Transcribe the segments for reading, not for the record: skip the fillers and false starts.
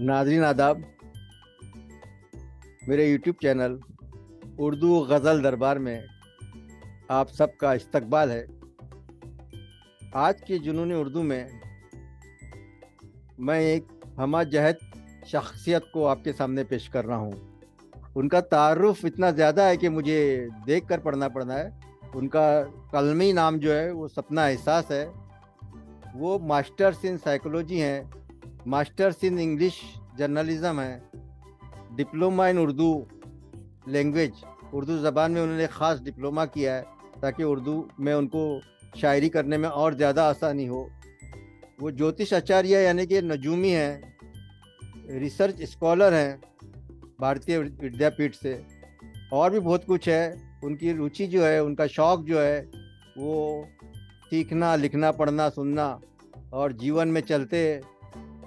नाज़रीन आदाब। मेरे यूट्यूब चैनल उर्दू गज़ल दरबार में आप सबका इस्तकबाल है। आज की जुनूनी उर्दू में मैं एक हमा जहत शख्सियत को आपके सामने पेश कर रहा हूँ। उनका तारुफ इतना ज़्यादा है कि मुझे देख कर पढ़ना है। उनका कलमी नाम जो है वो सपना एहसास है। वो मास्टर्स इन साइकोलॉजी हैं, मास्टर्स इन इंग्लिश जर्नलिज्म है, diploma in Urdu language, Urdu ज़बान में उन्होंने ख़ास डिप्लोमा किया है ताकि उर्दू में उनको शायरी करने में और ज़्यादा आसानी हो। वो ज्योतिष आचार्य यानी कि नजूमी हैं, रिसर्च स्कॉलर हैं भारतीय विद्यापीठ से, और भी बहुत कुछ है। उनकी रुचि जो है, उनका शौक़ जो है वो सीखना, लिखना, पढ़ना, सुनना और जीवन में चलते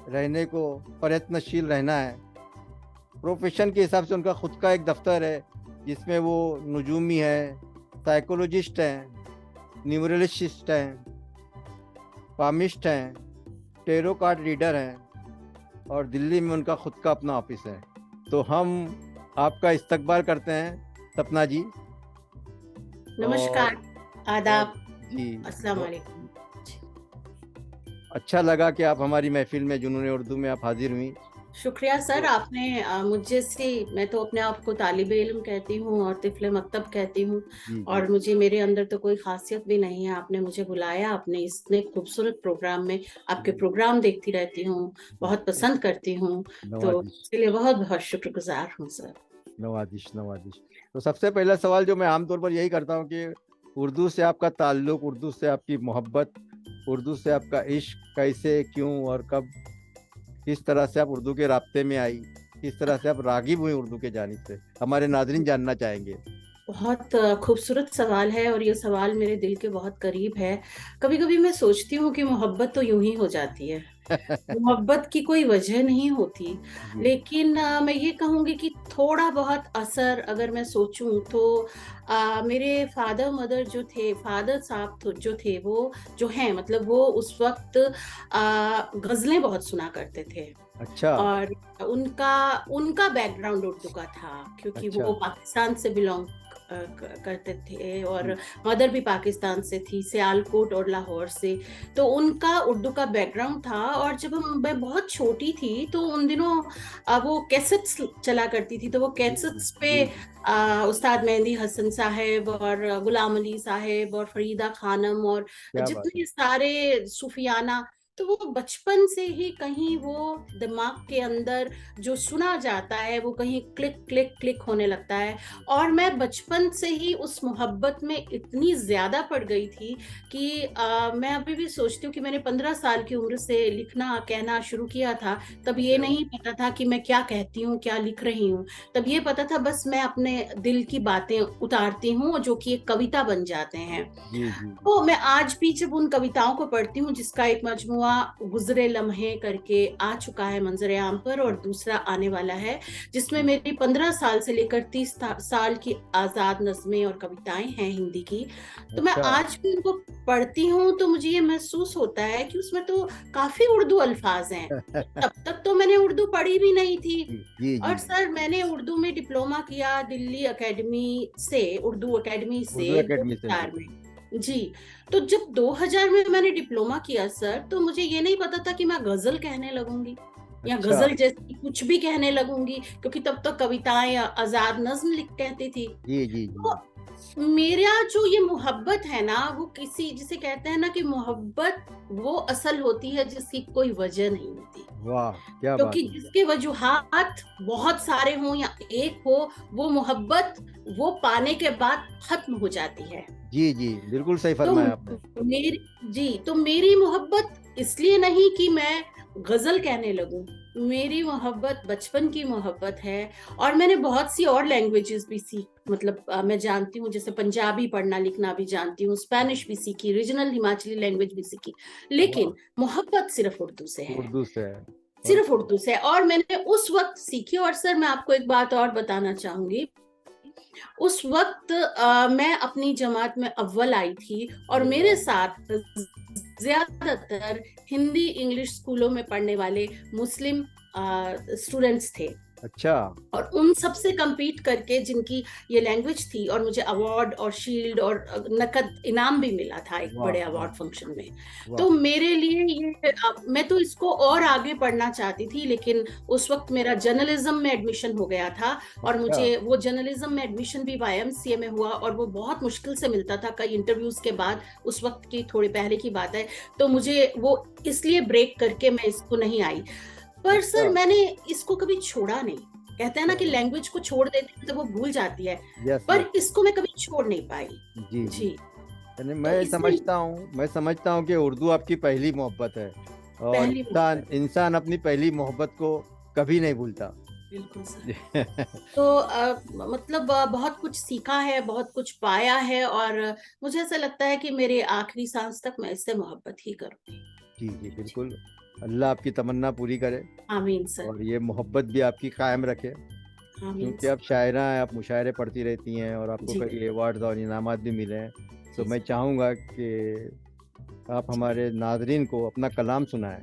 रहने को प्रयत्नशील रहना है। प्रोफेशन के हिसाब से उनका खुद का एक दफ्तर है जिसमें वो नजूमी है, साइकोलॉजिस्ट हैं, न्यूमरोलॉजिस्ट हैं, पामिस्ट हैं, टेरो कार्ड रीडर हैं और दिल्ली में उनका खुद का अपना ऑफिस है। तो हम आपका इस्तकबाल करते हैं सपना जी। नमस्कार, आदाब जी, अस्सलाम वालेकुम। अच्छा लगा कि आप हमारी महफिल में जुनून उर्दू में आप हाजिर हुई। शुक्रिया सर, आपने मुझे से, मैं तो अपने आप को तालिबे इल्म कहती हूँ और तिफले मकतब कहती हूँ, और मुझे मेरे अंदर तो कोई खासियत भी नहीं है। आपने मुझे बुलाया अपने इतने खूबसूरत प्रोग्राम में। आपके प्रोग्राम देखती रहती हूँ, बहुत पसंद करती हूँ, तो इसके लिए बहुत बहुत शुक्रगुजार हूँ सर। नवाजिश नवाजिश। तो सबसे पहला सवाल जो मैं आमतौर पर यही करता हूँ कि उर्दू से आपका ताल्लुक, उर्दू से आपकी मोहब्बत, उर्दू से आपका इश्क कैसे, क्यों और कब, किस तरह से आप उर्दू के रास्ते में आई, किस तरह से आप रागिब हुई उर्दू के जानिब से, हमारे नाज़रीन जानना चाहेंगे। बहुत खूबसूरत सवाल है और ये सवाल मेरे दिल के बहुत करीब है। कभी कभी मैं सोचती हूँ कि मोहब्बत तो यूं ही हो जाती है, मोहब्बत की कोई वजह नहीं होती। लेकिन मैं ये कहूँगी कि थोड़ा बहुत असर अगर मैं सोचूं तो मेरे फादर मदर जो थे, फादर साहब जो थे, वो जो हैं, मतलब वो उस वक्त गजलें बहुत सुना करते थे। अच्छा। और उनका उनका बैकग्राउंड उर्दू का था, क्योंकि अच्छा। वो पाकिस्तान से बिलोंग करते थे और मदर भी पाकिस्तान से थी, सियालकोट और लाहौर से। तो उनका उर्दू का बैकग्राउंड था। और जब मैं बहुत छोटी थी तो उन दिनों वो कैसेट्स चला करती थी, तो वो कैसेट्स पे उस्ताद मेहंदी हसन साहब और गुलाम अली साहब और फरीदा खानम और जितने सारे सूफियाना, तो वो बचपन से ही कहीं वो दिमाग के अंदर जो सुना जाता है वो कहीं क्लिक क्लिक क्लिक होने लगता है। और मैं बचपन से ही उस मोहब्बत में इतनी ज्यादा पड़ गई थी कि मैं अभी भी सोचती हूँ कि मैंने 15 साल की उम्र से लिखना कहना शुरू किया था। तब ये नहीं पता था कि मैं क्या कहती हूँ, क्या लिख रही हूँ। तब ये पता था बस मैं अपने दिल की बातें उतारती हूँ जो कि एक कविता बन जाते हैं। तो मैं आज भी जब उन कविताओं को पढ़ती हूँ, जिसका एक मजमुआ गुजरे लम्हे करके आ चुका है मंजरे आम पर, और दूसरा आने वाला है, जिसमें मेरी 15 साल से लेकर 30 साल की आजाद नज़में और कविताएं हैं हिंदी की। तो मैं आज भी उनको पढ़ती हूँ तो मुझे ये महसूस होता है कि उसमें तो काफी उर्दू अल्फाज हैं। तब तक तो मैंने उर्दू पढ़ी भी नहीं थी। और सर, मैंने उर्दू में डिप्लोमा किया दिल्ली एकेडमी से, उर्दू एकेडमी से 2000 में। जी, तो जब 2000 में मैंने डिप्लोमा किया सर, तो मुझे ये नहीं पता था कि मैं गजल कहने लगूंगी या गजल जैसी कुछ भी कहने लगूंगी, क्योंकि तब तो कविताएं आजाद नज्म लिख कहती थी। तो मेरा जो ये मोहब्बत है ना, वो किसी, जिसे कहते हैं ना कि मोहब्बत वो असल होती है जिसकी कोई वजह नहीं होती। वाह, क्या क्योंकि बात है। जिसके वजूहात बहुत सारे हों या एक हो, वो मोहब्बत वो पाने के बाद खत्म हो जाती है। जी जी, बिल्कुल सही फरमाया आपने। तो मेरी मोहब्बत इसलिए नहीं कि मैं गजल कहने लगूं, मेरी मोहब्बत बचपन की मोहब्बत है। और मैंने बहुत सी और लैंग्वेजेस भी सीख, मतलब मैं जानती हूँ, जैसे पंजाबी पढ़ना लिखना भी जानती हूँ, स्पेनिश भी सीखी, रीजनल हिमाचली लैंग्वेज भी सीखी, लेकिन मोहब्बत सिर्फ उर्दू से है, उर्दू से है, सिर्फ उर्दू से। और मैंने उस वक्त सीखी। और सर, मैं आपको एक बात और बताना चाहूंगी। उस वक्त मैं अपनी जमात में अव्वल आई थी और मेरे साथ ज्यादातर हिंदी इंग्लिश स्कूलों में पढ़ने वाले मुस्लिम स्टूडेंट्स थे, अच्छा। और उन सब से compete करके जिनकी ये लैंग्वेज थी, और मुझे अवार्ड और शील्ड और नकद इनाम भी मिला था एक वाह बड़े वाह अवार्ड फंक्शन में। वाह। तो मेरे लिए ये मैं तो इसको और आगे पढ़ना चाहती थी, लेकिन उस वक्त मेरा जर्नलिज्म में एडमिशन हो गया था, और अच्छा मुझे वो जर्नलिज्म में एडमिशन भी YMCA में हुआ, और वो बहुत मुश्किल से मिलता था कई इंटरव्यूज के बाद, उस वक्त की थोड़ी पहले की बात है। तो मुझे वो इसलिए ब्रेक करके मैं इसको नहीं आई। पर अच्छा। सर मैंने इसको कभी छोड़ा नहीं। कहते हैं ना कि चलो, लैंग्वेज को छोड़ देते हैं तो वो भूल जाती है, यस पर यस। इसको मैं कभी छोड़ नहीं पाई। जी जी। जी। यानी तो इसमें मैं समझता हूँ कि उर्दू आपकी पहली मोहब्बत है, और पहली इंसान मोहब्बत। इंसान अपनी पहली मोहब्बत को कभी नहीं भूलता। बिल्कुल सर। तो मतलब बहुत कुछ सीखा है, बहुत कुछ पाया है, और मुझे ऐसा लगता है कि मेरे आखिरी सांस तक मैं इससे मोहब्बत ही करूंगी। जी जी बिल्कुल। अल्लाह आपकी तमन्ना पूरी करे, आमीन सर। और ये मोहब्बत भी आपकी कायम रखे, आमीन क्योंकि आप सर। शायरा हैं, आप मुशायरे पढ़ती रहती हैं, और आपको जी कई अवार्ड्स और इनामात भी मिले हैं। तो जी मैं सर। चाहूँगा कि आप जी। हमारे नाजरीन को अपना कलाम सुनाएं।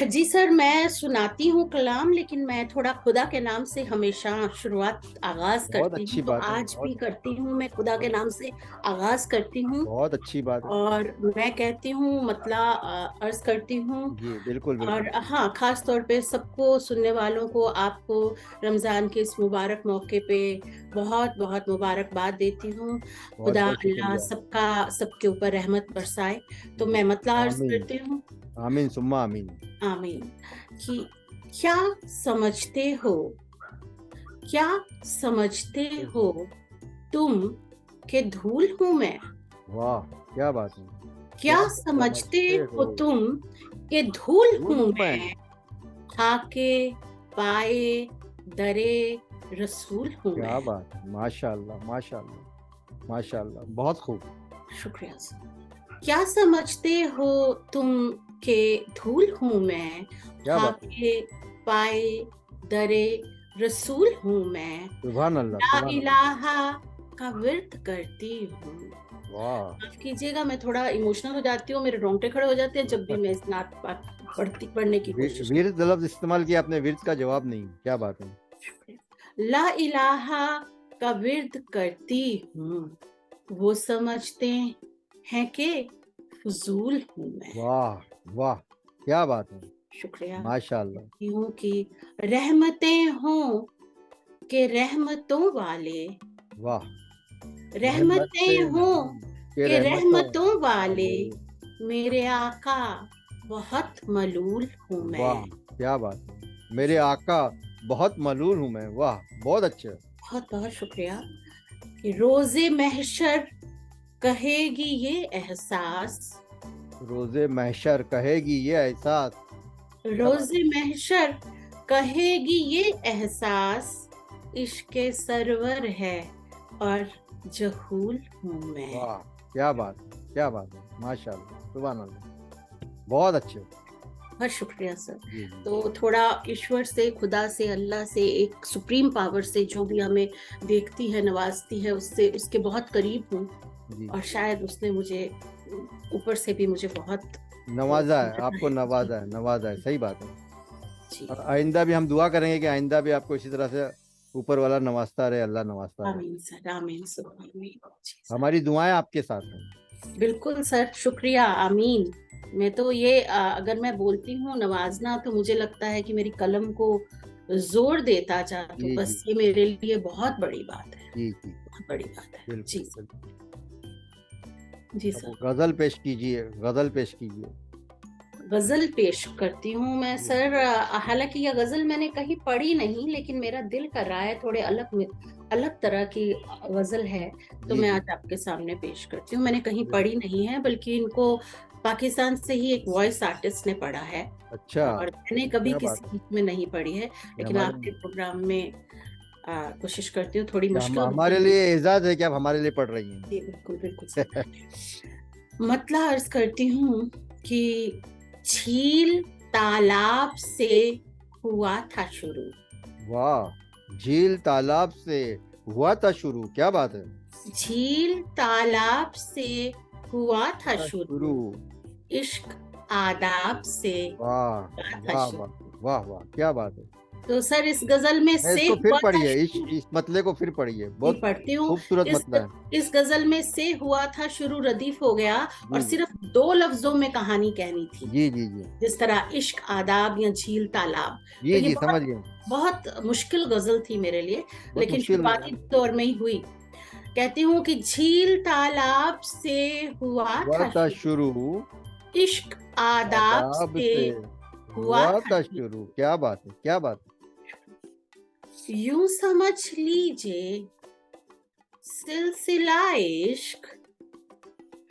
जी सर, मैं सुनाती हूँ कलाम, लेकिन मैं थोड़ा खुदा के नाम से हमेशा शुरुआत आगाज बहुत करती अच्छी हूँ, तो बात है, आज भी बहुत करती हूँ, मैं खुदा के बहुत नाम से आगाज करती हूँ। बहुत अच्छी बात है। और मैं कहती हूँ, मतलब अर्ज करती हूँ। जी बिल्कुल और बिल्कुल। हाँ, खास तौर पे सबको, सुनने वालों को, आपको रमजान के इस मुबारक मौके पे बहुत बहुत मुबारकबाद देती हूँ। बहुत खुदा बहुत अल्लाह शुक्रिया। सबका, सबके ऊपर रहमत बरसाए। तो मैं मतलब अर्ज आमीन। करती हूँ। आमीन सुम्मा आमीन। आमीन। कि क्या समझते हो, क्या समझते हो तुम कि धूल हूं मैं? वाह, क्या बात है। क्या क्या समझते समझते हो हो, तुम कि धूल भूल हूं हूँ मैं। मैं? खाके पाए दरे रसूल हूं क्या मैं। बात है, माशाल्लाह माशाल्लाह माशाल्लाह, बहुत खूब। शुक्रिया सर। क्या समझते हो तुम के धूल हूं मैं? क्या बात है। खाके पाए दरे रसूल हूं मैं। सुभान अल्लाह ला सुभान अल्लाह। इलाहा का विर्द करती हूँ। वाह। माफ कीजिएगा, मैं थोड़ा इमोशनल हो जाती हूँ, मेरे रोंगटे खड़े हो जाते हैं जब भी मैं इस नात पाक पढ़ने की कोशिश विर्द लफ्ज इस्तेमाल किया आपने, विर्द का जवाब नहीं, क्या बात है। करती हूँ। ला इलाहा का विर्द करती हूँ, वो समझते हैं कि फजूल हूँ मैं। वाह वाह, क्या बात है। शुक्रिया। माशाल्लाह। यूं कि रहमतें हों कि रहमतों वाले, वाह। रहमतें रहमतें हों हों के कि रहमतों रहमतों वाले, वाले। मेरे आका बहुत मलूल हूँ वाह, मैं। क्या बात है। मेरे आका बहुत मलूल हूं मैं। वाह, बहुत अच्छे। बहुत बहुत शुक्रिया। कि रोजे महशर कहेगी ये एहसास, रोजे महशर कहेगी ये एहसास। क्या बात रोजे महशर कहेगी ये एहसास, इश्क सरवर है और जहूल हूँ है। मैं। वाह, क्या बात है, क्या बात है, माशाल्लाह सुभान अल्लाह, बहुत अच्छे। बहुत शुक्रिया सर। जी जी तो थोड़ा ईश्वर से, खुदा से, अल्लाह से, एक सुप्रीम पावर से जो भी हमें देखती है, नवाजती है, उससे, उसके बहुत करीब हूँ। जी। और शायद उसने मुझे ऊपर से भी मुझे बहुत नवाजा है, नवाजा आपको है। जी नवाजा है, नवाजा है, सही बात है। जी। और आइंदा भी हम दुआ करेंगे कि आइंदा भी आपको इसी तरह से ऊपर वाला नवाजता रहे, अल्लाह नवाजता रहे। आमीन सर, आमीन सर, आमीन। जी सर। हमारी दुआएं आपके साथ हैं। बिल्कुल सर, शुक्रिया, आमीन। मैं तो ये अगर मैं बोलती हूँ नवाजना, तो मुझे लगता है कि मेरी कलम को जोर देता जा, तो जी जी बस ये मेरे लिए बहुत बड़ी बात है, जी जी बहुत बड़ी बात है। बिल्कुल जी बिल्कुल। जी अब सर। गजल पेश कीजिए, गजल पेश कीजिए। गजल पेश करती हूँ मैं जी सर। हालांकि यह गजल मैंने कहीं पढ़ी नहीं, लेकिन मेरा दिल कर रहा है, थोड़े अलग अलग तरह की गजल है, तो जी मैं जी आज आपके सामने पेश करती हूँ। मैंने कहीं बिल्कुल। पढ़ी नहीं है, बल्कि इनको पाकिस्तान से ही एक वॉइस आर्टिस्ट ने पढ़ा है, अच्छा, और मैंने कभी क्या बात किसी है। गीत में नहीं पढ़ी है। ये लेकिन हमारे आपके प्रोग्राम में कोशिश करती हूँ, थोड़ी क्या मुश्किल हमारे लिए एजाज है कि आप हमारे लिए पढ़ रही जी बिल्कुल बिल्कुल हैं। सर। मतलब अर्ज करती हूँ कि झील तालाब से हुआ था शुरू, वाह, झील तालाब से हुआ था शुरू, क्या बात है। झील तालाब से हुआ था शुरू। शुरू, इश्क आदाब से वाह हुआ था वाह शुरू। वाह वाह वाह, क्या बात है। तो सर इस गजल में मैं से इसको फिर हुआ था पढ़िए, शुरू, इस मतले को फिर पढ़िए, नहीं बहुत पढ़ती हूँ। खूबसूरत इस मतला है। इस गजल में से हुआ था शुरू रदीफ हो गया, और जी जी सिर्फ 2 लफ्जों में कहानी कहनी थी, जी जी जी जिस तरह इश्क आदाब या झील तालाब। तो जी ये जी, समझ बहुत गए। बहुत मुश्किल गजल थी मेरे लिए, बहुत लेकिन मुश्किल। शुरुआती दौर में ही हुई। कहती हूँ कि झील तालाब से हुआ हुआ था था शुरू, शुरू, इश्क आदाब आदाब से से हुआ हुआ था था शुरू। शुरू। क्या बात है, क्या बात है। यूं समझ लीजिए सिलसिला इश्क,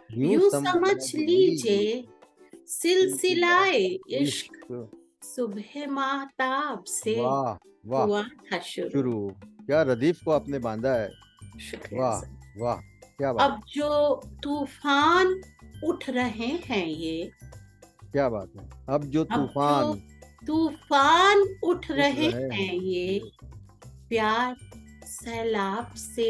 यूं यूं समझ समझ लीजिए लीजिए सिलसिला सिलसिला इश्क, इश्क। सुबह माताब से वाह वाह, हुआ था शुरू। शुरू। क्या रदीफ को आपने बांधा है। शुक्रिया वाह सर। वाह, क्या बात, अब जो तूफान उठ रहे हैं ये, क्या बात है। अब जो अब जो तूफान तूफान उठ उठ रहे रहे हैं ये, हैं, प्यार सैलाब से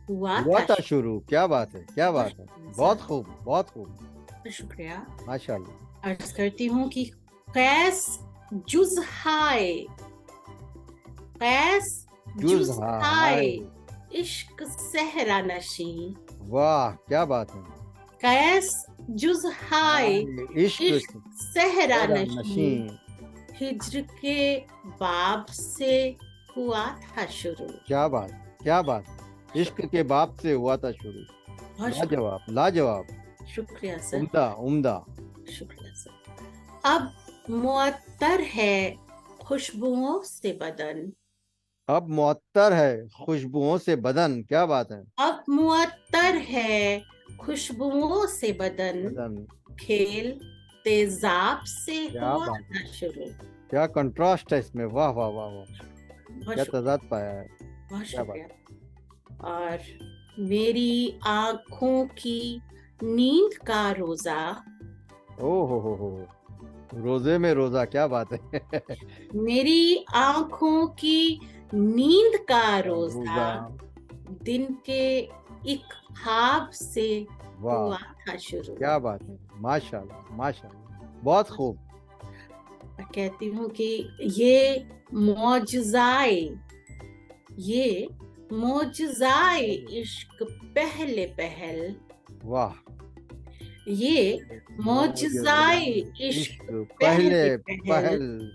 हुआ हुआ था था शुरू। क्या बात है, क्या बात है। शुरू। बहुत खूब, बहुत खूब, शुक्रिया। माशाल्लाह। अर्ज करती हूँ कि कैस जुज हाय, कैस जुज जुज हाय, हाय। इश्क सहरा नशी, वाह, क्या बात है। कैस जुज हाय, हाय, इश्क इश्क सहरा तेरा नशी, नशीं। हिज्र के बाब से हुआ था शुरू। क्या बात, क्या बात। इश्क के बाप से हुआ था शुरू। बहुत शुक्रिया, लाजवाब, लाजवाब, शुक्रिया सर, उम्दा, उम्दा। शुक्रिया सर। अब मुअत्तर है खुशबुओं से बदन, अब मुअत्तर है खुशबुओं से बदन। क्या बात है। अब मुअत्तर है खुशबुओं से बदन, बदन, खेल तेजाब से क्या हुआ बात है। था शुरू। क्या कंट्रास्ट है इसमें। वाह वाह वाह वाह, बहुत क्या शुक्रिया, तजाद पाया है। बहुत क्या बात। शुक्रिया। और मेरी आंखों की नींद का रोजा, ओ हो, रोजे में रोजा। क्या बात है। मेरी आंखों की नींद का रोजा, रोजा। दिन के एक ख्वाब से वाह, हुआ था शुरू। क्या बात है। माशाल्लाह, माशाल्लाह, बहुत खूब। मैं कहती हूँ कि ये मौजज़ाए, ये मौजज़ाए इश्क पहले पहल, वाह, ये मौजज़ाए इश्क इश्क पहले पहले पहल, पहल।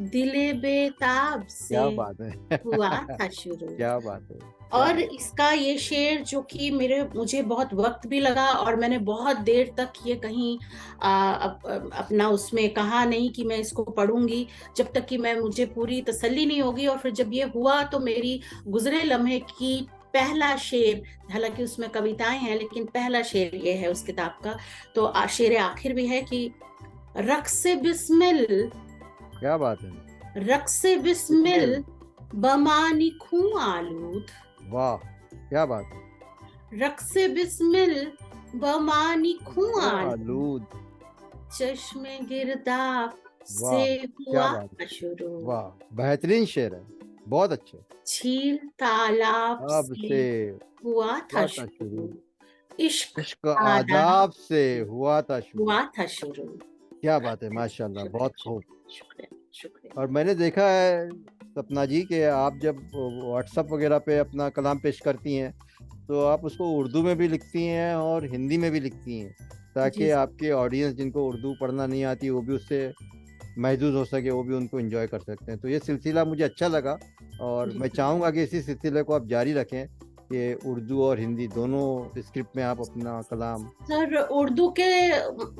दिले बेताब से क्या बात है। हुआ था शुरू। क्या बात है, क्या और बात। इसका ये शेर जो कि मुझे बहुत वक्त भी लगा, और मैंने बहुत देर तक ये कहीं अपना उसमें कहा नहीं कि मैं इसको पढ़ूंगी, जब तक कि मुझे पूरी तसल्ली नहीं होगी। और फिर जब ये हुआ तो मेरी गुजरे लम्हे की पहला शेर, हालांकि उसमें कविताएं हैं लेकिन पहला शेर ये है उस किताब का, तो शेर आखिर भी है कि रक्से बिस्मिल, क्या बात है। रक्से बिस्मिल बमानी खूं आलूद, वाह, क्या बात है। रक्से बिस्मिल बमानी खूं आलूद, आलूद। चश्मे गिरदाब वाह, से क्या हुआ बात है। शुरू, वाह, बेहतरीन शेर है, बहुत अच्छे। झील तालाब अब से से हुआ था हुआ था शुरू, शुरू, इश्क इश्क आदाब आदाब से हुआ था शुरू। हुआ था शुरू। क्या बात है, माशाल्लाह, शुक्रिया, बहुत खूब। शुक्रिया, शुक्रिया। और मैंने देखा है सपना जी के आप जब व्हाट्सएप वगैरह पे अपना कलाम पेश करती हैं तो आप उसको उर्दू में भी लिखती हैं और हिंदी में भी लिखती हैं, ताकि जी आपके ऑडियंस जिनको उर्दू पढ़ना नहीं आती वो भी उससे महजूज हो सके, वो भी उनको एंजॉय कर सकते हैं। तो ये सिलसिला मुझे अच्छा लगा और जी। मैं चाहूँगा कि इसी सिलसिले को आप जारी रखें कि उर्दू और हिंदी दोनों स्क्रिप्ट में आप अपना कलाम। सर, उर्दू के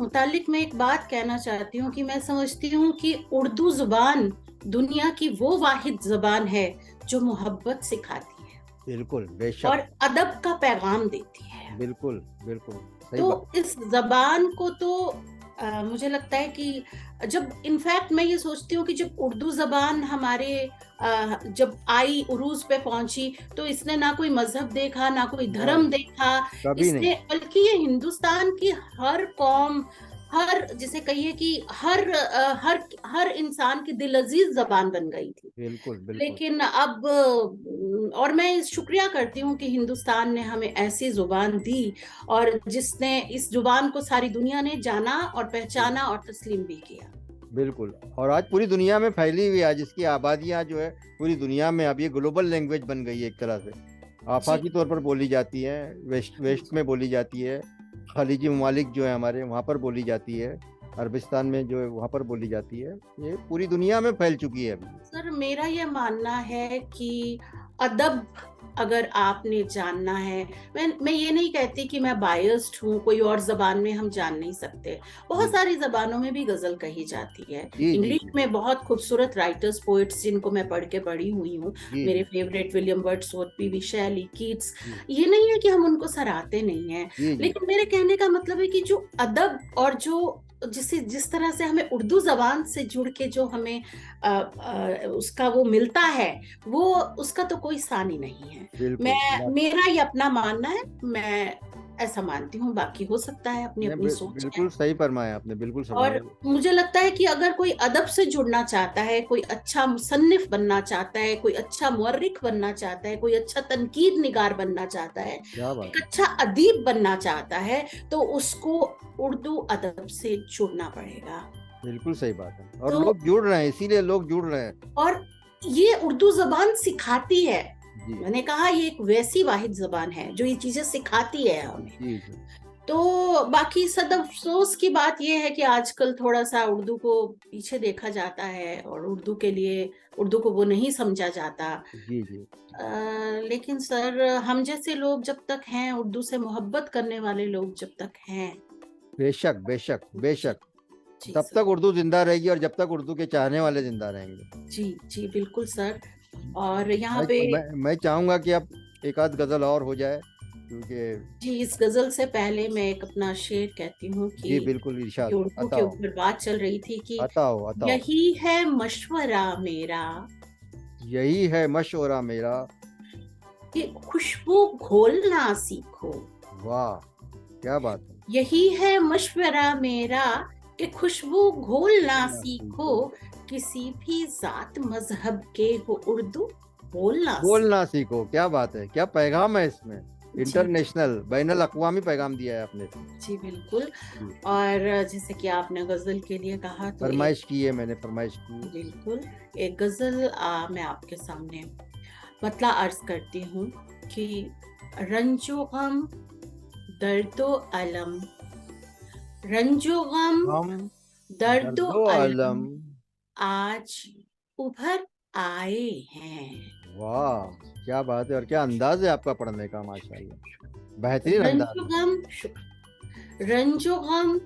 मुतालिक मैं एक बात कहना चाहती हूँ कि मैं समझती हूँ कि उर्दू जुबान दुनिया की वो वाहिद जुबान है जो मोहब्बत सिखाती है बिल्कुल, बेशक, और अदब का पैगाम देती है। बिल्कुल बिल्कुल सही तो बात। इस जबान को तो मुझे लगता है कि जब इनफैक्ट मैं ये सोचती हूँ कि जब उर्दू जबान हमारे जब आई उरूज पे पहुंची तो इसने ना कोई मजहब देखा ना कोई धर्म देखा, कभी नहीं। इसने बल्कि ये हिंदुस्तान की हर कौम, हर, जिसे कहिए कि हर इंसान की दिलअजीज जबान बन गई थी। बिल्कुल बिल्कुल। लेकिन अब और मैं शुक्रिया करती हूँ कि हिंदुस्तान ने हमें ऐसी जुबान दी, और जिसने इस जुबान को सारी दुनिया ने जाना और पहचाना और तस्लीम भी किया। बिल्कुल, और आज पूरी दुनिया में फैली हुई है। आज इसकी आबादियां जो है पूरी दुनिया में, अब ये ग्लोबल लैंग्वेज बन गई है एक तरह से। जी आफाकी तौर पर बोली जाती है, वेस्ट में बोली जाती है, खलीजी ममालिक जो है हमारे वहाँ पर बोली जाती है, अरबिस्तान में जो है वहाँ पर बोली जाती है। ये पूरी दुनिया में फैल चुकी है अभी। सर, मेरा यह मानना है कि अदब अगर आपने जानना है, मैं ये नहीं कहती कि मैं बायस्ड हूँ, कोई और जबान में हम जान नहीं सकते। बहुत जी सारी जबानों में भी गजल कही जाती है। जी जी इंग्लिश जी में बहुत खूबसूरत राइटर्स, पोइट्स जिनको मैं पढ़ के बड़ी हुई हूँ। जी मेरे जी फेवरेट विलियम वर्ड्सवर्थ, पीवी शेली, कीट्स। जी ये नहीं है कि हम उनको सराहते नहीं हैं, जी जी लेकिन मेरे कहने का मतलब है कि जो अदब और जो जिस तरह से हमें उर्दू जबान से जुड़ के जो हमें उसका वो मिलता है, वो उसका तो कोई सानी नहीं है। बिल्कुल। मेरा ये अपना मानना है, मैं ऐसा मानती हूँ। बाकी हो सकता है अपनी नहीं, अपनी सोच है। बिल्कुल सही फरमाया आपने, बिल्कुल और फरमाया। मुझे लगता है कि अगर कोई अदब से जुड़ना चाहता है, कोई अच्छा मुसन्निफ बनना चाहता है, कोई अच्छा मुअर्रिख बनना चाहता है, कोई अच्छा तनकीद निगार बनना चाहता है, क्या बात एक अच्छा अदीब बनना चाहता है, तो उसको उर्दू अदब से जुड़ना पड़ेगा। है, बिल्कुल सही बात है। और तो लोग जुड़ रहे हैं, इसीलिए लोग जुड़ रहे हैं। और ये उर्दू जबान सिखाती है। जी मैंने कहा ये एक वैसी वाहिद जबान है जो ये चीजें सिखाती है हमें। जी जी तो बाकी सद अफसोस की बात यह है कि आजकल थोड़ा सा उर्दू को पीछे देखा जाता है, और उर्दू को वो नहीं समझा जाता। जी जी लेकिन सर, हम जैसे लोग जब तक हैं, उर्दू से मोहब्बत करने वाले लोग जब तक हैं। बेशक बेशक जी बेशक। जी तब सर। तक उर्दू जिंदा रहेगी, और जब तक उर्दू के चाहने वाले जिंदा रहेंगे। जी जी बिल्कुल सर। और यहाँ पे मैं चाहूंगा कि अब एक आध गजल और हो जाए, क्योंकि जी, इस गजल से पहले मैं एक अपना शेर कहती हूँ जी कि बिल्कुल, इरशाद, उर्दू के अताओ ऊपर बात चल रही थी कि अताओ अताओ। यही है मशवरा मेरा यही है मशवरा मेरा। कि खुशबू घोलना सीखो। वाह, क्या बात है। यही है मशवरा मेरा कि खुशबू घोलना बोलना सीखो। सीखो, किसी भी जात मजहब के हो उर्दू बोलना सीखो। बोलना सीखो। क्या बात है, क्या पैगाम है इसमें। जी इंटरनेशनल, बैनुल अक़वामी पैगाम दिया है आपने। जी बिल्कुल। जी, और जैसे कि आपने गजल के लिए कहा, तो एक, फरमाइश की है मैंने, फरमाइश की है। बिल्कुल, एक गजल मैं आपके सामने मतला अर्ज करती हूँ कि रंजो गम, दर्दो अलम, रंजो गम, हम दर्दो दर्दो अलम अलम। आज उभर आए हैं। वाह, क्या बात है, और क्या अंदाज है आपका पढ़ने का, माशाल्लाह, बेहतरीन अंदाज रंजो है। गम, रंजो गम,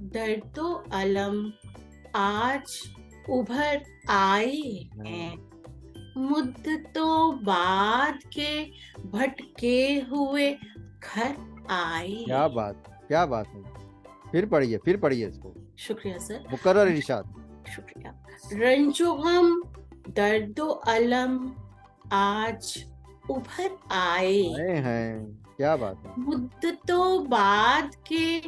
दर्दो अलम आज उभर आए हैं। हाँ, मुद्दतों बाद के भटके हुए घर आए। क्या बात, क्या बात है। फिर पढ़िए इसको। शुक्रिया सर। मुकर्रर इरशाद। शुक्रिया। रंजो गम, दर्दो अलम आज उभर आए। आए हैं, क्या बात है। मुद्दतों बाद के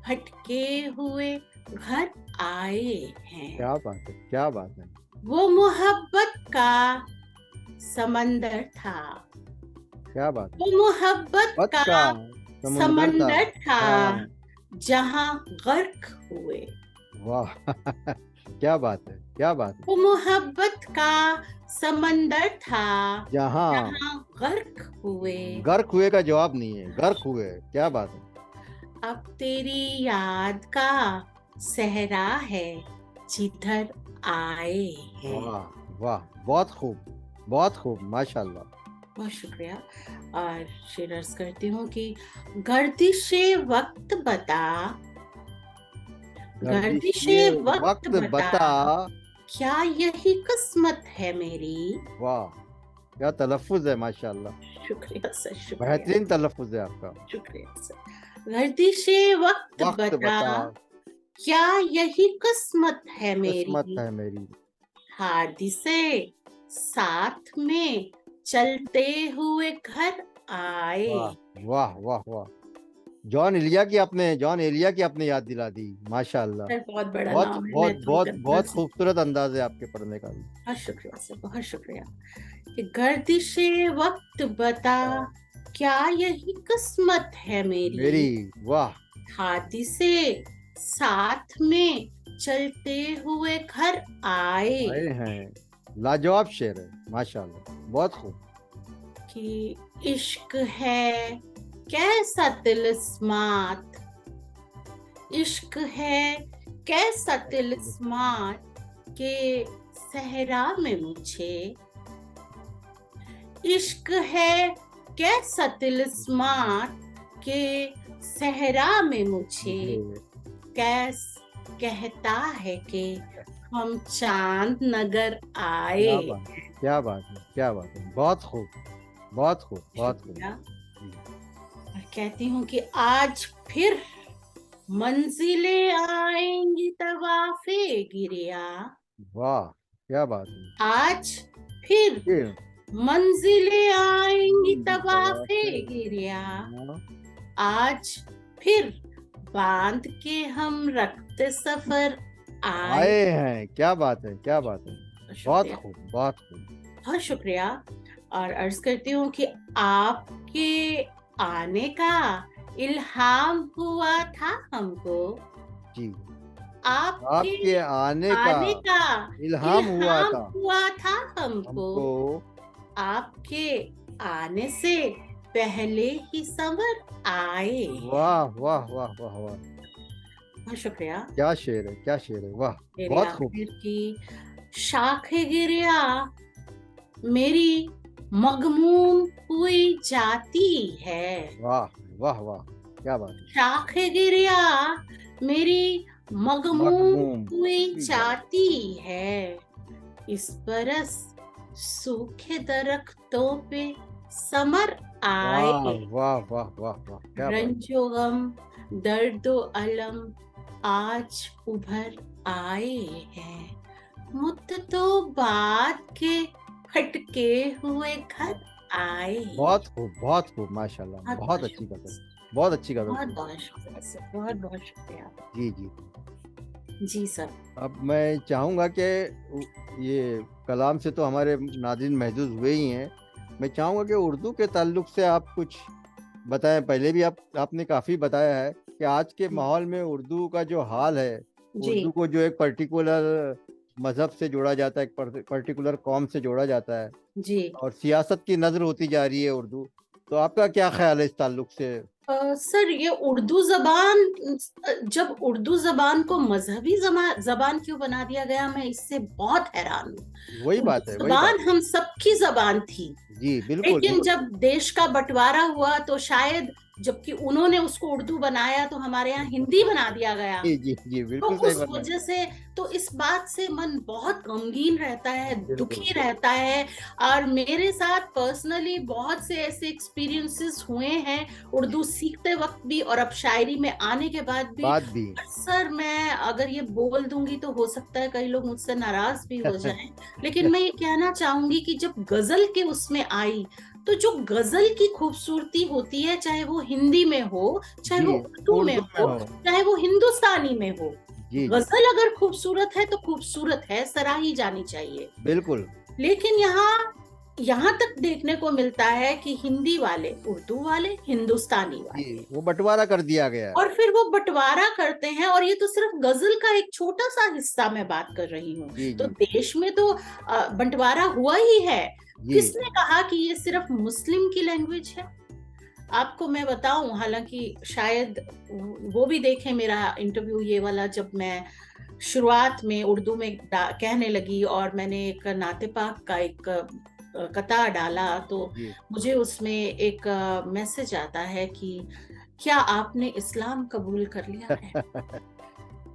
भटके हुए घर आए हैं। क्या बात है, क्या बात है। वो मोहब्बत का समंदर था। क्या बात है। वो मोहब्बत वक्त का का समुंदर था। समंदर था हाँ, जहां गर्क हुए। वाह क्या बात है, क्या बात है। वो मोहब्बत का समंदर था जहाँ जहां गर्क हुए। गर्क हुए का जवाब नहीं है, गर्क हुए, क्या बात है। अब तेरी याद का सहरा है जिधर आए हैं। वाह वाह, बहुत खूब, बहुत खूब, माशाल्लाह। बहुत शुक्रिया। और शेर अर्ज करती हूँ कि गर्दिशे वक्त बता, गर्दिशे गर्दिशे वक्त वक्त बता, बता। क्या यही किस्मत है मेरी। वाह, क्या तलफ्फुज है, माशाल्लाह, शुक्रिया सर, शुक्रिया, बेहतरीन तलफ्फुज है आपका। शुक्रिया सर। गर्दिशे वक्त वक्त बता, बता, क्या यही किस्मत है किस्मत मेरी। है मेरी। हादिसे साथ में चलते हुए घर आए। वाह वाह वाह वाह, जॉन एलिया की आपने याद दिला दी, माशाल्लाह। बहुत बड़ा बहुत नाम है, बहुत मैं तो बहुत गदर बहुत से। खूबसूरत अंदाज है आपके पढ़ने का भी। बहुत शुक्रिया सर, बहुत शुक्रिया। कि गर्दिशे वक्त बता, क्या यही किस्मत है मेरी, मेरी, वाह। हादिसे साथ में चलते हुए घर आए। आए हैं, लाजवाब शेर है, माशाल्लाह, बहुत खूब। कि इश्क है कैसा तिलिस्मात, इश्क है कैसा तिलिस्मात के सहरा में मुझे, इश्क है कैसा तिलिस्मात के सहरा में मुझे, मुझे, कैस कहता है कि हम चांद नगर आए। क्या बात है, क्या बात है, क्या बात है, बहुत खूब, बहुत खूब, बहुत खूब। शुक्रिया। जी, और कहती हूँ कि आज फिर मंजिलें आएंगी तवाफे गिरिया, वाह, क्या बात है। आज फिर ये मंजिलें आएंगी दवा तवाफे से, गिरिया, हाँ, आज फिर बांध के हम रखते सफर आए। आए हैं, क्या बात है, क्या बात है, बहुत शुक्रिया, खूब, बहुत खूब। बहुत शुक्रिया। और अर्ज करती हूँ कि आपके आने का इल्हाम हुआ था हमको, जी, आपके आपके आने का आने का इल्हाम हुआ इल्हाम था हुआ था हमको, हमको। आपके आने से पहले ही समझ आए। वाह, वाह, वाह, वाह, वाह, बहुत शुक्रिया। क्या शेर है, क्या शेर है, वाह, मेरी बहुत खूब। आखिर की शाखे गिरिया मेरी मगमूम हुई जाती है, वाह, वाह, वाह, क्या बात है। शाखे गिरिया मेरी मगमूम मखमूम हुई की जात, जाती है, इस बरस सूखे दरख्तों पे समर वाह, आए, वाह, वाह, वाह, वाह, क्या बात है। रंजो गम दर्दो अलम आज उभर आए हैं, मुद्दतों बाद के भटके हुए घर आए। बहुत खूब, बहुत खूब, माशाल्लाह, बहुत बहुत बहुत अच्छी गजल, शुक्रिया, बहुत अच्छी गजल बहुत सुनी। बहुत शुक्रिया सर, बहुत बहुत शुक्रिया। जी, जी। जी सर। अब मैं चाहूँगा कि ये कलाम से तो हमारे नाज़रीन महजूज हुए ही हैं। मैं चाहूँगा कि उर्दू के ताल्लुक से आप कुछ बताएं। पहले भी आपने काफ़ी बताया है कि आज के माहौल में उर्दू का जो हाल है, जी उर्दू को जो एक पर्टिकुलर मज़हब से जोड़ा जाता है, एक पर्टिकुलर कौम से जोड़ा जाता है, जी। और सियासत की नज़र होती जा रही है उर्दू। तो आपका क्या ख्याल है इस ताल्लुक से? सर ये उर्दू जबान, जब उर्दू जबान को मजहबी जबान क्यों बना दिया गया, मैं इससे बहुत हैरान वही हूँ। बात है, वही बात जबान है। हम सबकी जबान थी, जी, बिल्कुल, लेकिन बिल्कुल। जब देश का बंटवारा हुआ तो शायद, जबकि उन्होंने उसको उर्दू बनाया तो हमारे यहाँ हिंदी बना दिया गया। जी, जी, जी, तो बिल्कुल सही उस फरमाया। वजह से तो इस बात से मन बहुत गमगीन रहता है, बिल्कुल। दुखी रहता है। और मेरे साथ पर्सनली बहुत से ऐसे एक्सपीरियंसेस हुए हैं उर्दू सीखते वक्त भी और अब शायरी में आने के बाद भी। बात भी। सर मैं अगर ये बोल दूंगी तो हो सकता है कई लोग मुझसे नाराज भी हो जाएं, लेकिन मैं ये कहना चाहूंगी कि जब गजल के उसमें आई तो जो गजल की खूबसूरती होती है, चाहे वो हिंदी में हो, चाहे जी, वो उर्दू में उर्दू में हो, हो। चाहे वो हिंदुस्तानी में हो, जी, जी, गजल अगर खूबसूरत है तो खूबसूरत है, सराही जानी चाहिए। बिल्कुल। लेकिन यहाँ तक देखने को मिलता है कि हिंदी वाले, उर्दू वाले, हिंदुस्तानी जी, वाले, वो बंटवारा कर दिया गया है। और फिर वो बंटवारा करते हैं। और ये तो सिर्फ गजल का एक छोटा सा हिस्सा मैं बात कर रही हूँ, जी, तो जी, देश में तो बंटवारा हुआ ही है। जी, किसने कहा कि ये सिर्फ मुस्लिम की लैंग्वेज है? आपको मैं बताऊं, हालांकि शायद वो भी देखें मेरा इंटरव्यू ये वाला, जब मैं शुरुआत में उर्दू में कहने लगी और मैंने एक नाते पाक का एक कता डाला, तो जी। मुझे उसमें एक मैसेज आता है कि क्या आपने इस्लाम कबूल कर लिया है?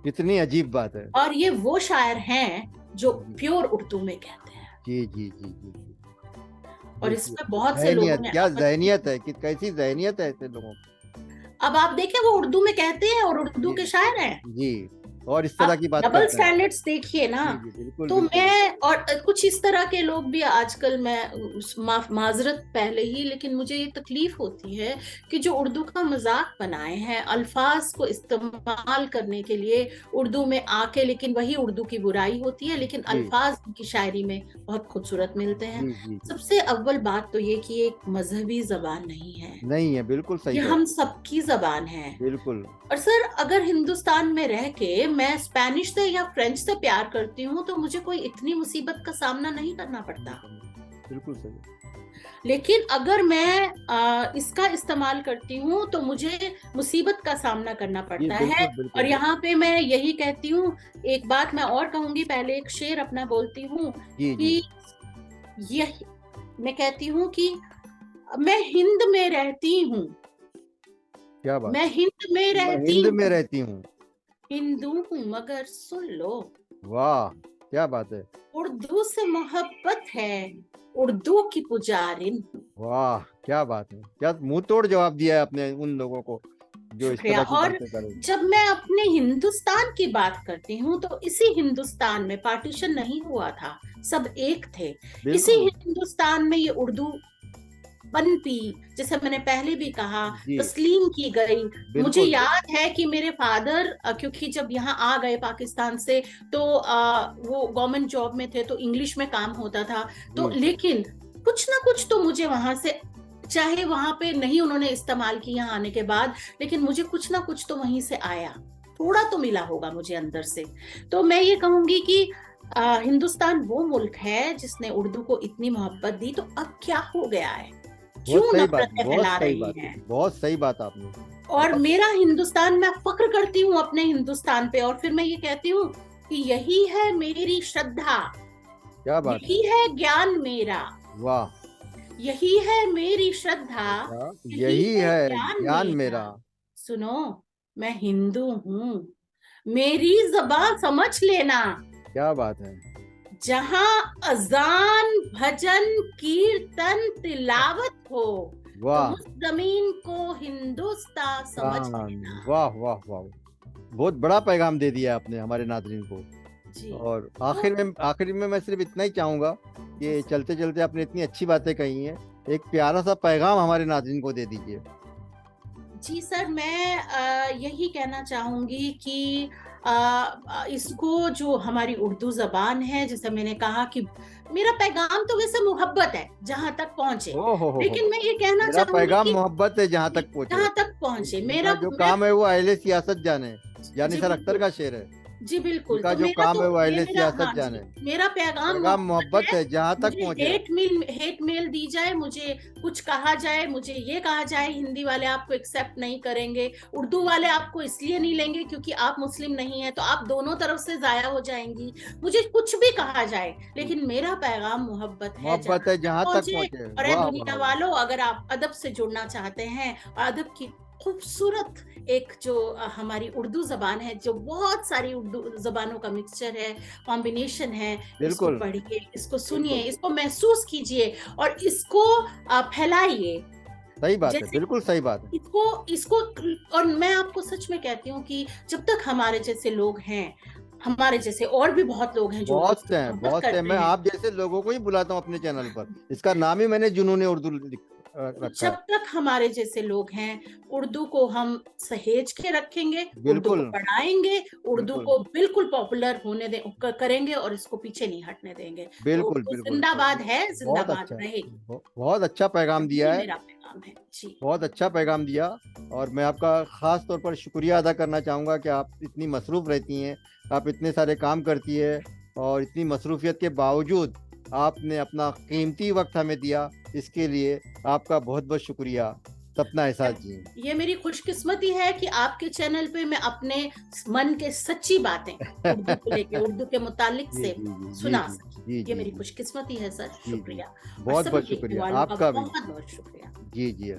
कितनी अजीब बात है। और ये वो शायर हैं जो जी, प्योर उर्दू में कहते हैं। जी, जी, जी, जी, जी। और देखिए, इसमें बहुत से लोगों जहनियत, ने क्या आपत्ति जहनियत की। है, कि कैसी जहनियत है ऐसे लोगों की। अब आप देखें वो उर्दू में कहते हैं और उर्दू जी, के शायर हैं। जी। और इस तरह आप की बात डबल करते हैं। स्टैंडर्ड्स देखिए ना। जी जी बिल्कुल तो बिल्कुल। मैं और कुछ इस तरह के लोग भी आजकल, मैं माजरत पहले ही, लेकिन मुझे ये तकलीफ होती है कि जो उर्दू का मजाक बनाए हैं, अल्फाज को इस्तेमाल करने के लिए उर्दू में आके, लेकिन वही उर्दू की बुराई होती है, लेकिन जी अल्फाज की शायरी में बहुत खूबसूरत मिलते हैं। जी जी जी। सबसे अव्वल बात तो ये कि ये एक मजहबी जबान नहीं है, नहीं है, बिल्कुल सही ये कह हम रहे सबकी जबान है। हैं। बिल्कुल और सर, अगर हिंदुस्तान में रह के मैं स्पेनिश से या फ्रेंच से प्यार करती हूँ तो मुझे कोई इतनी मुसीबत का सामना नहीं करना नहीं पड़ता। करना। बिल्कुल सही। लेकिन अगर मैं इसका इस्तेमाल करती हूँ तो मुझे मुसीबत का सामना करना ये पड़ता है। बिल्कुल और बिल्कुल यहाँ बिल्कुल। पे मैं यही कहती हूँ, एक बात मैं और कहूंगी, पहले एक शेर अपना बोलती हूँ जी जी। कि यही मैं कहती हूँ कि मैं हिंद में रहती हूँ, क्या बात मैं है। हिंद में मैं रहती हिंद में हूँ, रहती हूँ। हिंदू हूँ मगर सुन लो, वाह क्या बात है। उर्दू से मोहब्बत है, उर्दू की पुजारिन हूँ। वाह क्या बात है, क्या मुंह तोड़ जवाब दिया है आपने उन लोगों को जो इस शुक्रिया। तरह की और बातें करें। जब मैं अपने हिंदुस्तान की बात करती हूँ तो इसी हिंदुस्तान में पार्टीशन नहीं हुआ था, सब एक थे। इसी बिल्कुल। हिंदुस्तान में ये उर्दू पनपी, जैसे मैंने पहले भी कहा, जी तस्लीम की गई। मुझे बिल्कुल। याद है कि मेरे फादर, क्योंकि जब यहाँ आ गए पाकिस्तान से, तो वो गवर्नमेंट जॉब में थे तो इंग्लिश में काम होता था। तो जी लेकिन कुछ ना कुछ तो मुझे वहां से, चाहे वहां पे नहीं उन्होंने इस्तेमाल की यहाँ आने के बाद, लेकिन मुझे कुछ ना कुछ तो वहीं से आया, थोड़ा तो मिला होगा मुझे अंदर से। तो मैं ये कहूंगी कि हिंदुस्तान वो मुल्क है जिसने उर्दू को इतनी मोहब्बत दी, तो अब क्या हो गया है, बहुत क्यों सही बात, नफरतें बहुत फैला सही रही बात, हैं। बहुत सही बात आपने। और बहुत। मेरा हिंदुस्तान, मैं फक्र करती हूँ अपने हिंदुस्तान पे, और फिर मैं ये कहती हूँ कि यही है मेरी श्रद्धा, क्या बात है। यही है ज्ञान मेरा, वाह। यही है मेरी श्रद्धा, अच्छा, यही यही है है ज्ञान ज्ञान मेरा। मेरा। सुनो, मैं हिंदू हूँ, मेरी जबान समझ लेना, क्या बात है। जहां अजान भजन कीर्तन तिलावत हो, तो वाह। उस जमीन को हिंदुस्तान समझ कान। लेना। वाह वाह वाह। बहुत बड़ा पैगाम दे दिया आपने हमारे नाज़रीन को। जी। और तो आखिर में मैं सिर्फ इतना ही चाहूंगा जी कि सर। चलते चलते आपने इतनी अच्छी बातें कही हैं, एक प्यारा सा पैगाम हमारे नाज़रीन को दे दीजिए। जी सर, मैं यही कहना चाहूंगी कि इसको, जो हमारी उर्दू जबान है, जैसे मैंने कहा कि मेरा पैगाम तो वैसे मोहब्बत है जहां तक पहुंचे, ओ हो। लेकिन मैं ये कहना मेरा चाहूंगी पैगाम कि मोहब्बत है जहां तक पहुंचे। जहां तक पहुंचे उनका मेरा, जो मैं, काम है वो अहले सियासत जाने। यानी जी सर अख्तर बिल्कुल, का शेर है। जी बिल्कुल। उनका तो जो मेरा काम तो है वो ये अहले मेरा, सियासत हाँ जी, जाने। मेरा पैगाम पैगाम मोहब्बत मोहब्बत है। है जहां तक मुझे पहुंचे। हेट मेल दी जाए, मुझे कुछ कहा जाए, मुझे ये कहा जाए हिंदी वाले आपको एक्सेप्ट नहीं करेंगे, उर्दू वाले आपको इसलिए नहीं लेंगे क्योंकि आप मुस्लिम नहीं है, तो आप दोनों तरफ से जाया हो जाएंगी, मुझे कुछ भी कहा जाए, लेकिन मेरा पैगाम मोहब्बत है मोहब्बत जहां है तक जहां तक पहुंचे। पहुंचे। और वाह वाह दुनिया वाह। वालों, अगर आप अदब से जुड़ना चाहते हैं, और अदब की खूबसूरत एक जो हमारी उर्दू जबान है, जो बहुत सारी उर्दू जबानों का मिक्सचर है, कॉम्बिनेशन है, इसको बिल्कुल पढ़िए, इसको सुनिए, बिल्कुल। इसको महसूस कीजिए, और इसको फैलाइए। सही बात है, जैसे बिल्कुल सही बात है। इसको इसको और मैं आपको सच में कहती हूँ कि जब तक हमारे जैसे लोग हैं, हमारे जैसे और भी बहुत लोग हैं जो उर्दू बहुत से से हैं, मोहब्बत बहुत से हैं। करते मैं हैं, आप जैसे लोगों को ही बुलाता हूँ अपने चैनल पर। इसका नाम ही मैंने जुनून उर्दू रखा जब है। तक हमारे जैसे लोग हैं, उर्दू को हम सहेज के रखेंगे, उर्दू को बिल्कुल पढ़ाएंगे, उर्दू बिल्कुल को बिल्कुल पॉपुलर होने दे करेंगे, और इसको पीछे नहीं हटने देंगे। तो बिल्कुल उर्दू बिल्कुल। जिंदाबाद है, बहुत जिंदाबाद अच्छा। रहेगी। बहुत अच्छा पैगाम दिया यही है। मेरा पैगाम है जी। बहुत अच्छा पैगाम दिया। और मैं आपका ख़ास तौर पर शुक्रिया अदा करना चाहूँगा कि आप इतनी मसरूफ़ रहती हैं, आप इतने सारे काम करती है, और इतनी मसरूफियत के बावजूद आपने अपना कीमती वक्त हमें दिया। इसके लिए आपका बहुत बहुत शुक्रिया सपना एहसास जी। ये मेरी खुशकिस्मती है कि आपके चैनल पे मैं अपने मन के सच्ची बातें उर्दू को लेके, उर्दू के मुतालिक जी से जी जी जी सुना जी सकी। जी ये जी मेरी जी खुशकिस्मती है सर, जी जी। शुक्रिया। और बहुत सभी बहुत देखने शुक्रिया वालों का आपका भी। बहुत बहुत शुक्रिया। जी जी।